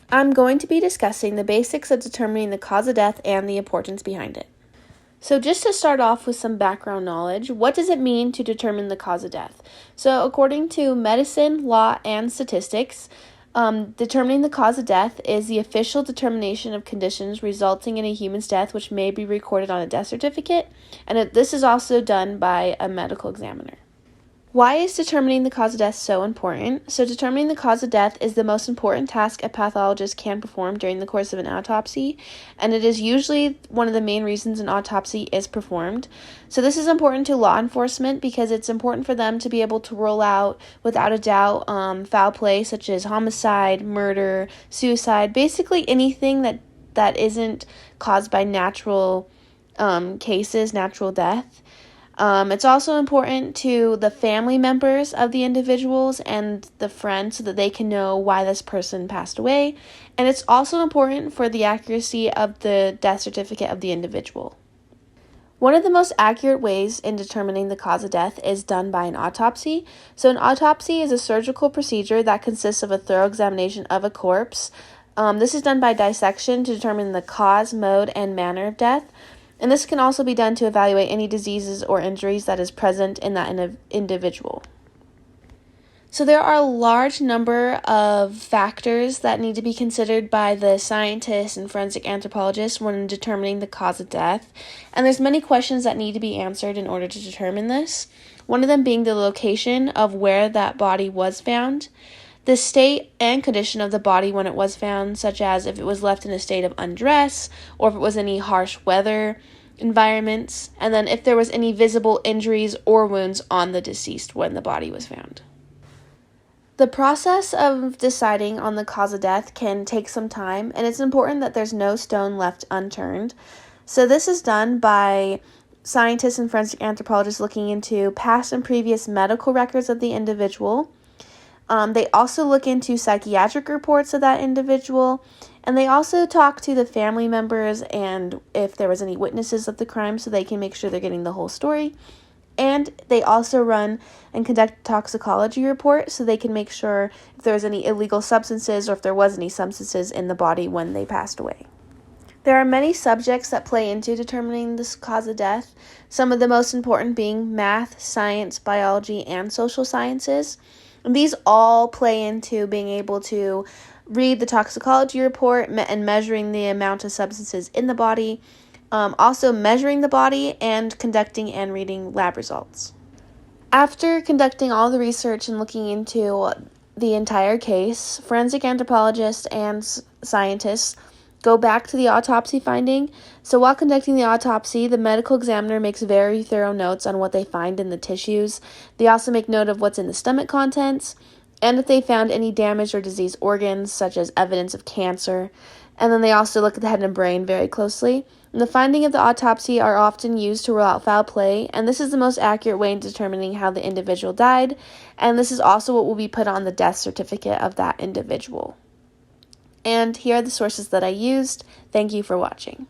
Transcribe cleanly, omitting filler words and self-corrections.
I'm going to be discussing the basics of determining the cause of death and the importance behind it. So just to start off with some background knowledge, what does it mean to determine the cause of death? So according to medicine, law, and statistics, determining the cause of death is the official determination of conditions resulting in a human's death, which may be recorded on a death certificate, and this is also done by a medical examiner. Why is determining the cause of death so important? So determining the cause of death is the most important task a pathologist can perform during the course of an autopsy, and it is usually one of the main reasons an autopsy is performed. So this is important to law enforcement because it's important for them to be able to rule out, without a doubt, foul play such as homicide, murder, suicide, basically anything that isn't caused by natural cases, natural death. It's also important to the family members of the individuals and the friends so that they can know why this person passed away. And it's also important for the accuracy of the death certificate of the individual. One of the most accurate ways in determining the cause of death is done by an autopsy. So an autopsy is a surgical procedure that consists of a thorough examination of a corpse. This is done by dissection to determine the cause, mode, and manner of death. And this can also be done to evaluate any diseases or injuries that is present in that individual. So there are a large number of factors that need to be considered by the scientists and forensic anthropologists when determining the cause of death. And there's many questions that need to be answered in order to determine this. One of them being the location of where that body was found, the state and condition of the body when it was found, such as if it was left in a state of undress or if it was any harsh weather environments, and then if there was any visible injuries or wounds on the deceased when the body was found. The process of deciding on the cause of death can take some time, and it's important that there's no stone left unturned. So this is done by scientists and forensic anthropologists looking into past and previous medical records of the individual. They also look into psychiatric reports of that individual, and they also talk to the family members and if there was any witnesses of the crime so they can make sure they're getting the whole story. And they also run and conduct a toxicology report so they can make sure if there was any illegal substances or if there was any substances in the body when they passed away. There are many subjects that play into determining this cause of death, some of the most important being math, science, biology, and social sciences. And these all play into being able to read the toxicology report and measuring the amount of substances in the body, also measuring the body and conducting and reading lab results. After conducting all the research and looking into the entire case, forensic anthropologists and scientists go back to the autopsy finding. So while conducting the autopsy, the medical examiner makes very thorough notes on what they find in the tissues. They also make note of what's in the stomach contents, and if they found any damaged or diseased organs, such as evidence of cancer. And then they also look at the head and brain very closely. And the findings of the autopsy are often used to rule out foul play, and this is the most accurate way in determining how the individual died, and this is also what will be put on the death certificate of that individual. And here are the sources that I used. Thank you for watching.